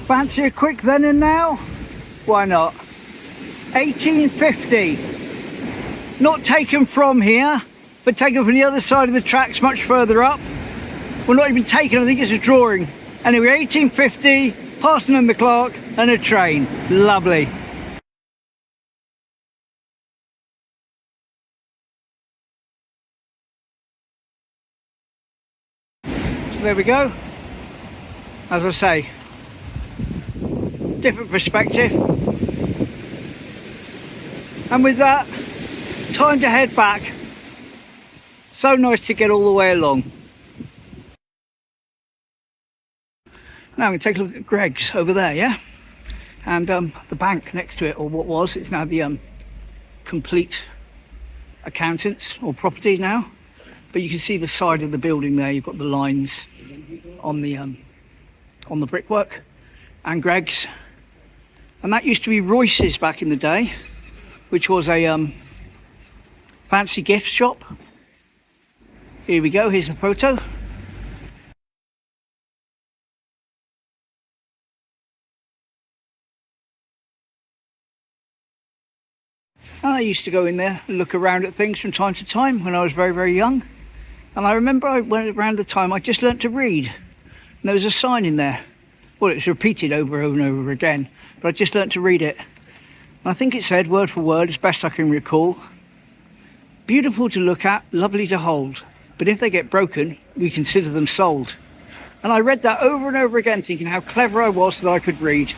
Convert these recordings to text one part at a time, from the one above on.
Fancy a quick then and now? Why not? 1850. Not taken from here, but taken from the other side of the tracks, much further up. Well, not even taken, I think it's a drawing. Anyway, 1850, Parson and the Clerk, and a train. Lovely. So there we go. As I say, different perspective. And with that, time to head back. So nice to get all the way along. Now I'm going to take a look at Greg's over there, yeah? And the bank next to it, or what was, it's now the complete accountants or property now. But you can see the side of the building there, you've got the lines on the brickwork. And Greg's. And that used to be Royces back in the day, which was a fancy gift shop. Here we go, here's the photo. And I used to go in there and look around at things from time to time when I was very, very young. And I remember I went around the time I just learnt to read. And there was a sign in there. Well, it's repeated over and over again, but I just learnt to read it. And I think it said, word for word, as best I can recall, beautiful to look at, lovely to hold, but if they get broken, we consider them sold. And I read that over and over again, thinking how clever I was that I could read.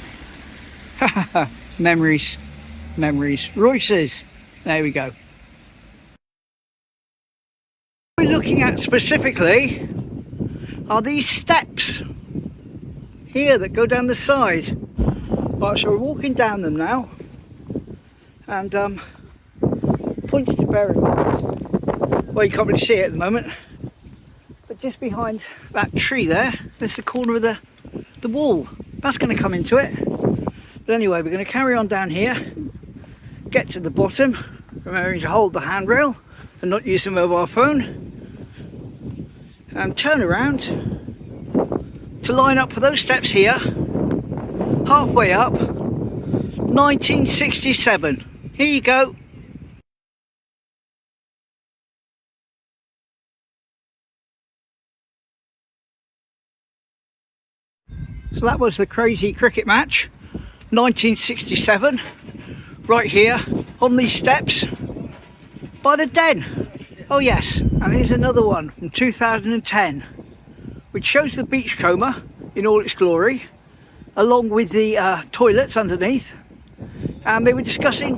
Memories, memories. Royces, there we go. What we're looking at specifically are these steps here that go down the side. Right, so we're walking down them now, and points to bear in mind. Well, you can't really see it at the moment, but just behind that tree there's the corner of the wall. That's going to come into it. But anyway, we're going to carry on down here, get to the bottom, remembering to hold the handrail and not use the mobile phone, and turn around to line up for those steps here, halfway up, 1967. Here you go. So that was the crazy cricket match, 1967, right here on these steps by the Den. Oh yes, and here's another one from 2010, which shows the Beachcomber in all its glory, along with the toilets underneath. And they were discussing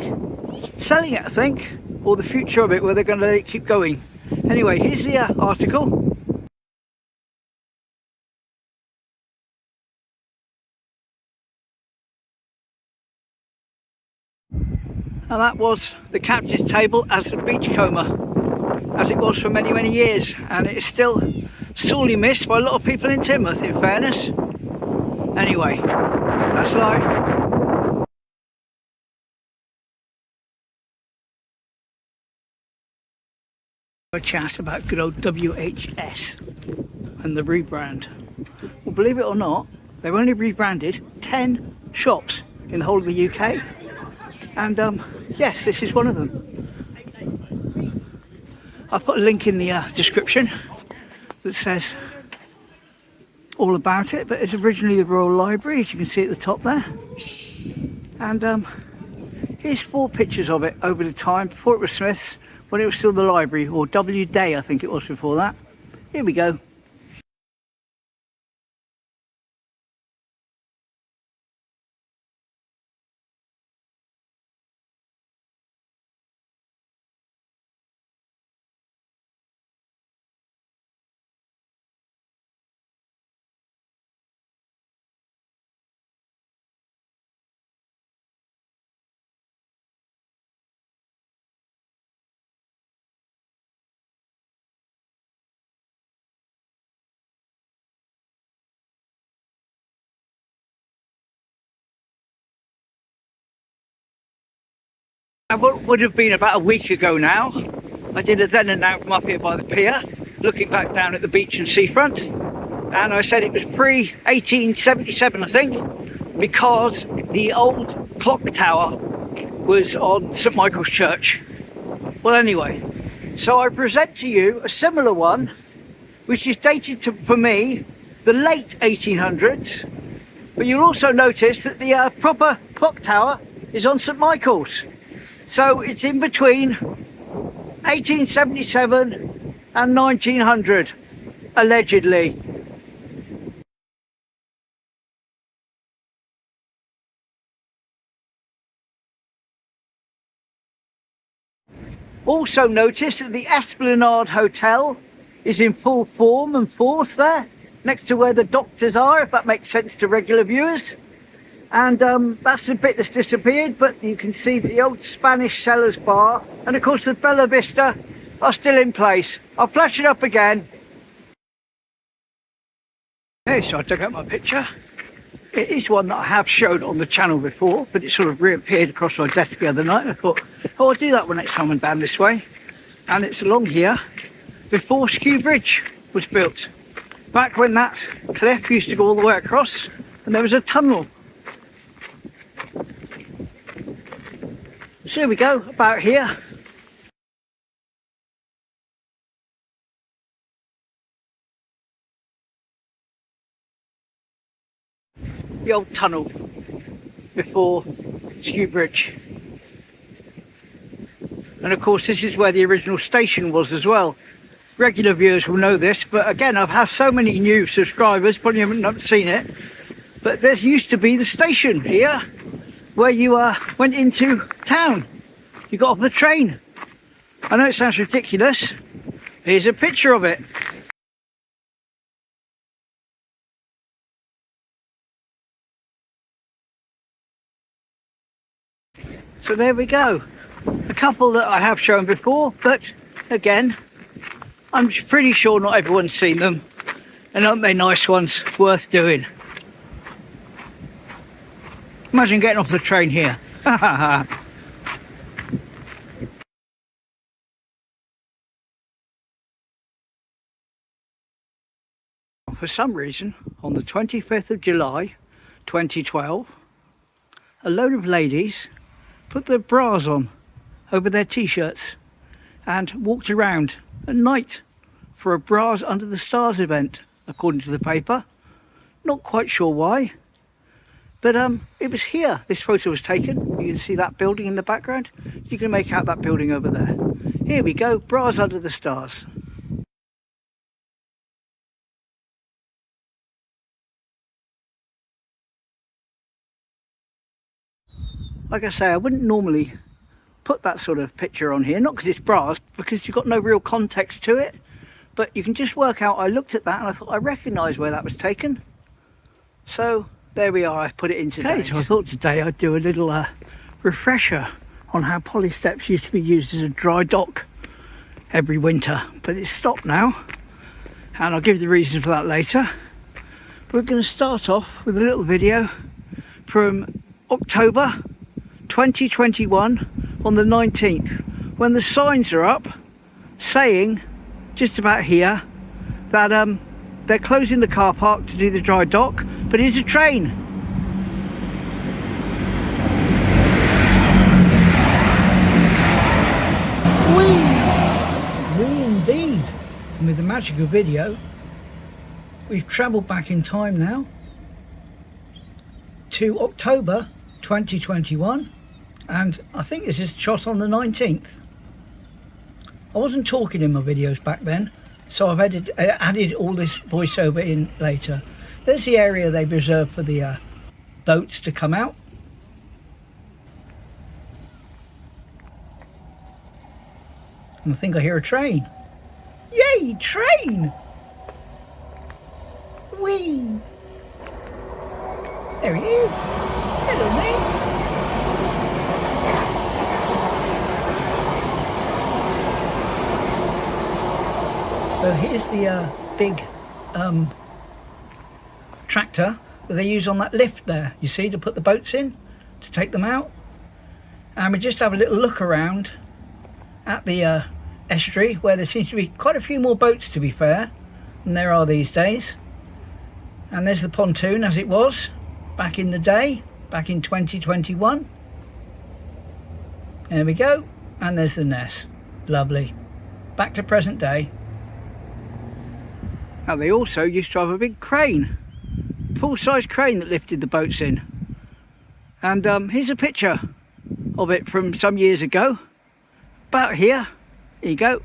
selling it, I think, or the future of it, where they're going to let it keep going. Anyway, here's the article. And that was the captain's table as the Beachcomber, as it was for many, many years. And it is still sorely missed by a lot of people in Teignmouth, in fairness. Anyway, that's life. A chat about good old WHS and the rebrand. Well, believe it or not, they've only rebranded 10 shops in the whole of the UK. And yes, this is one of them. I'll put a link in the description that says all about it, but it's originally the Royal Library, as you can see at the top there. And here's 4 pictures of it over the time, before it was Smith's, when it was still the library, or W Day I think it was before that. Here we go. What would have been about a week ago now, I did a then and now from up here by the pier, looking back down at the beach and seafront, and I said it was pre-1877 I think, because the old clock tower was on St Michael's Church. Well, anyway, so I present to you a similar one, which is dated to, for me, the late 1800s. But you'll also notice that the proper clock tower is on St Michael's. So it's in between 1877 and 1900, allegedly. Also notice that the Esplanade Hotel is in full form and force there, next to where the doctors are, if that makes sense to regular viewers. And that's the bit that's disappeared, but you can see that the old Spanish Cellars Bar and of course the Bella Vista are still in place. I'll flash it up again. Okay, so I dug out my picture. It is one that I have showed on the channel before, but it sort of reappeared across my desk the other night. I thought, oh, I'll do that one next time I'm down this way. And it's along here before Skew Bridge was built. Back when that cliff used to go all the way across and there was a tunnel. So here we go, about here. The old tunnel before Skew Bridge. And of course this is where the original station was as well. Regular viewers will know this, but again, I've had so many new subscribers, probably haven't seen it, but there used to be the station here where you went into town. You got off the train. I know it sounds ridiculous. Here's a picture of it. So there we go. A couple that I have shown before, but again, I'm pretty sure not everyone's seen them. And aren't they nice ones, worth doing? Imagine getting off the train here. For some reason, on the 25th of July 2012, a load of ladies put their bras on over their t-shirts and walked around at night for a Bras Under the Stars event, according to the paper. Not quite sure why. But it was here this photo was taken. You can see that building in the background. You can make out that building over there. Here we go, Bras Under the Stars. Like I say, I wouldn't normally put that sort of picture on here, not because it's bras, because you've got no real context to it. But you can just work out, I looked at that and I thought I recognised where that was taken. So there we are, I put it in today. Okay, so I thought today I'd do a little refresher on how Polly Steps used to be used as a dry dock every winter, but it's stopped now, and I'll give you the reason for that later. But we're going to start off with a little video from October 2021 on the 19th, when the signs are up saying, just about here, that they're closing the car park to do the dry dock, but it's a train. We indeed. And with the magic of video, we've travelled back in time now to October 2021, and I think this is shot on the 19th. I wasn't talking in my videos back then, so I've added all this voiceover in later. There's the area they've reserved for the boats to come out. And I think I hear a train. Yay, train! Whee! There he is. Hello, mate. So here's the big tractor that they use on that lift there, you see, to put the boats in, to take them out. And we just have a little look around at the estuary, where there seems to be quite a few more boats, to be fair, than there are these days. And there's the pontoon as it was back in the day, back in 2021. There we go, and there's the nest. Lovely. Back to present day. Now they also used to have a big crane, full-size crane that lifted the boats in. And here's a picture of it from some years ago. About here. Here you go.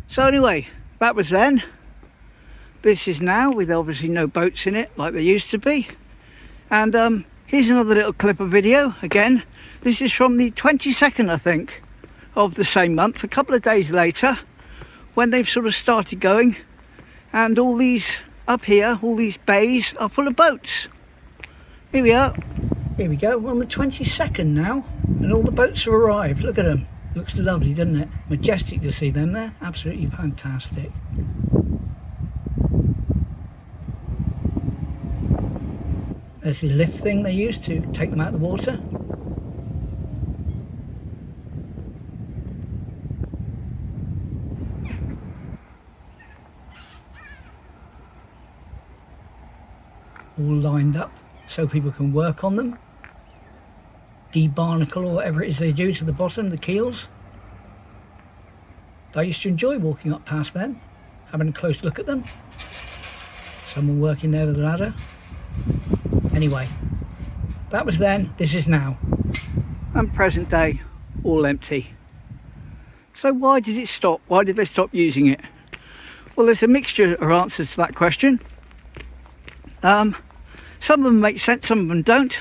So anyway, that was then. This is now, with obviously no boats in it like there used to be. And here's another little clip of video. Again, this is from the 22nd, I think, of the same month, a couple of days later, when they've sort of started going. And all these up here, all these bays are full of boats. Here we are. Here we go. We're on the 22nd now, and all the boats have arrived. Look at them. Looks lovely, doesn't it? Majestic to see them there. Absolutely fantastic. There's the lift thing they use to take them out of the water. All lined up so people can work on them. Debarnacle or whatever it is they do to the bottom, the keels. I used to enjoy walking up past them, having a close look at them. Someone working there with a ladder. Anyway, that was then, this is now. And present day, all empty. So why did it stop? Why did they stop using it? Well, there's a mixture of answers to that question. Some of them make sense, some of them don't.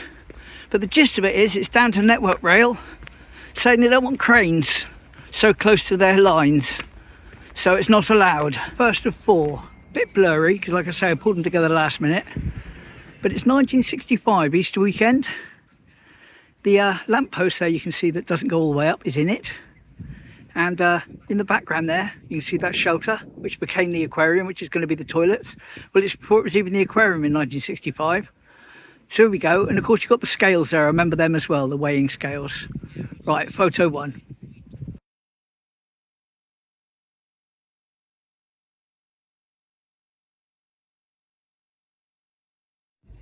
But the gist of it is, it's down to Network Rail saying they don't want cranes so close to their lines. So it's not allowed. First of four. Bit blurry, because like I say, I pulled them together last minute. But it's 1965, Easter weekend. The lamppost there you can see that doesn't go all the way up is in it. And in the background there, you can see that shelter, which became the aquarium, which is going to be the toilets. Well, it's before it was even the aquarium in 1965. So here we go, and of course you've got the scales there, I remember them as well, the weighing scales. Right, photo one.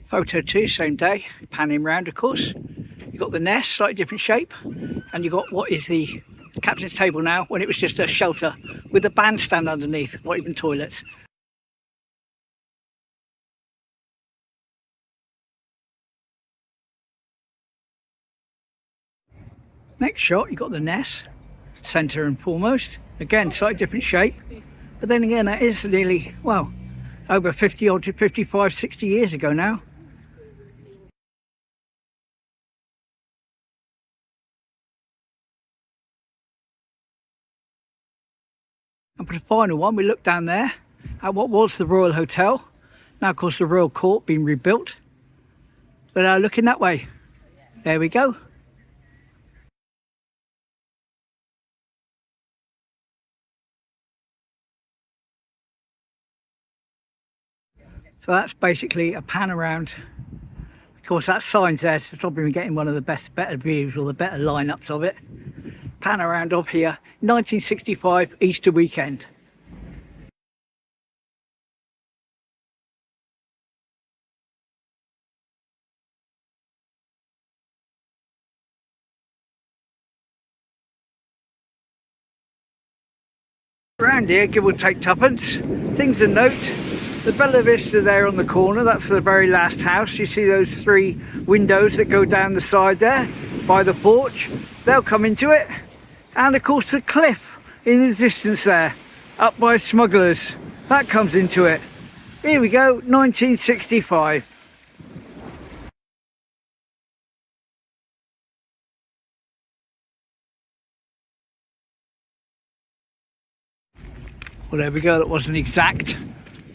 Photo two, same day, panning round of course. You've got the nest, slightly different shape, and you've got what is the captain's table now, when it was just a shelter with a bandstand underneath, not even toilets. Next shot, you've got the nest, centre and foremost. Again, slightly different shape, but then again, that is nearly, well, over 50 odd to 55, 60 years ago now. And for the final one, we look down there at what was the Royal Hotel. Now, of course, the Royal Court being rebuilt. But looking that way, there we go. So that's basically a pan around. Of course, that sign's there, so probably getting one of the better views or the better lineups of it. Pan around of here, 1965 Easter weekend. Around here, give or take tuppence. Things to note, the Bella Vista there on the corner, that's the very last house. You see those three windows that go down the side there by the porch. They'll come into it. And of course the cliff in the distance there, up by Smugglers, that comes into it. Here we go, 1965. Well, there we go, that wasn't exact,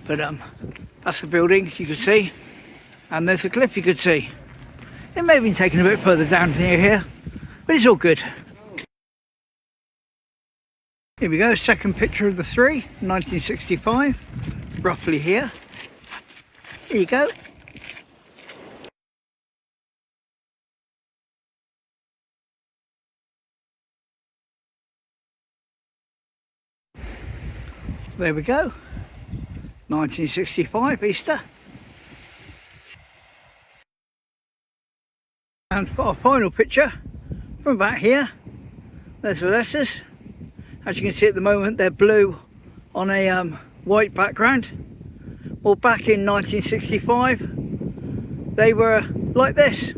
but that's the building you can see, and there's the cliff you could see. It may have been taken a bit further down near here, but it's all good. Here we go, second picture of the three, 1965, roughly here. Here you go. There we go. 1965 Easter. And for our final picture from about here, there's the letters. As you can see at the moment, they're blue on a white background. Well, back in 1965 they were like this.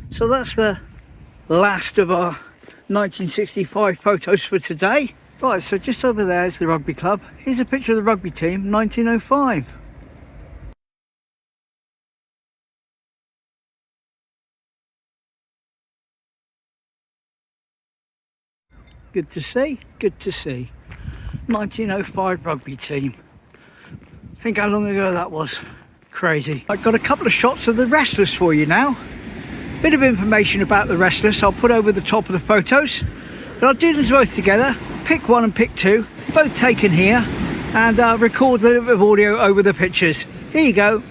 So that's the last of our 1965 photos for today. Right, so just over there is the rugby club. Here's a picture of the rugby team, 1905. Good to see, good to see. 1905 rugby team. Think how long ago that was. Crazy. I've got a couple of shots of the Restless for you now. Bit of information about the Restless I'll put over the top of the photos. But I'll do them both together. Pick 1 and pick 2, both taken here, and record a little bit of audio over the pictures. Here you go.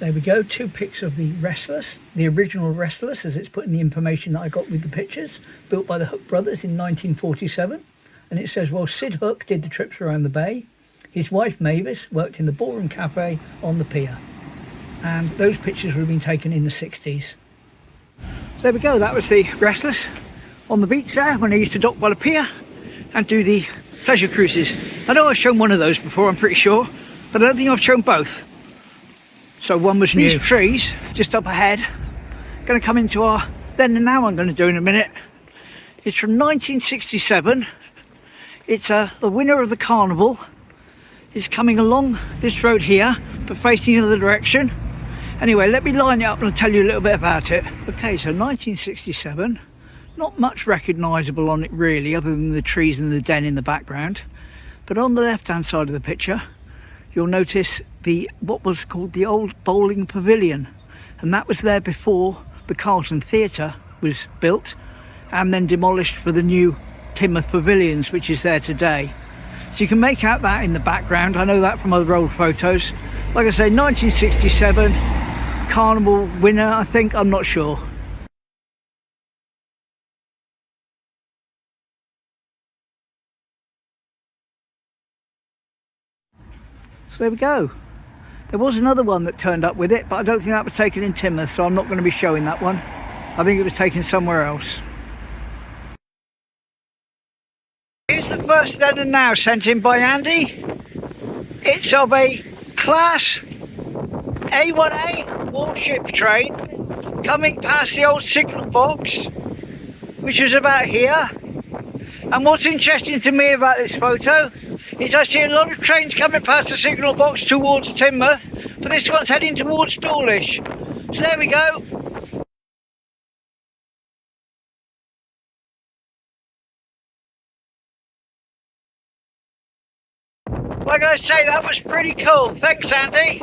There we go, 2 pics of the Restless, the original Restless, as it's put in the information that I got with the pictures, built by the Hook brothers in 1947. And it says, well, Sid Hook did the trips around the bay. His wife Mavis worked in the Ballroom Cafe on the pier. And those pictures would have been taken in the 60s. So there we go, that was the Restless on the beach there when they used to dock by the pier and do the pleasure cruises. I know I've shown one of those before, I'm pretty sure, but I don't think I've shown both. So one was new. These trees just up ahead, going to come into our then and now I'm going to do in a minute. It's from 1967. It's the winner of the Carnival. It's coming along this road here, but facing the other direction. Anyway, let me line it up and I'll tell you a little bit about it. Okay, so 1967. Not much recognisable on it really, other than the trees and the den in the background. But on the left hand side of the picture, you'll notice what was called the old bowling pavilion. And that was there before the Carlton Theatre was built and then demolished for the new Teignmouth pavilions, which is there today. So you can make out that in the background. I know that from other old photos. Like I say, 1967, Carnival Winner, I think, I'm not sure. So there we go. There was another one that turned up with it, but I don't think that was taken in Teignmouth, so I'm not going to be showing that one. I think it was taken somewhere else. Here's the first then and now sent in by Andy. It's of a class A1A warship train coming past the old signal box, which was about here. And what's interesting to me about this photo is I see a lot of trains coming past the signal box towards Teignmouth, but this one's heading towards Dawlish. So there we go. Like I say, that was pretty cool. Thanks, Andy.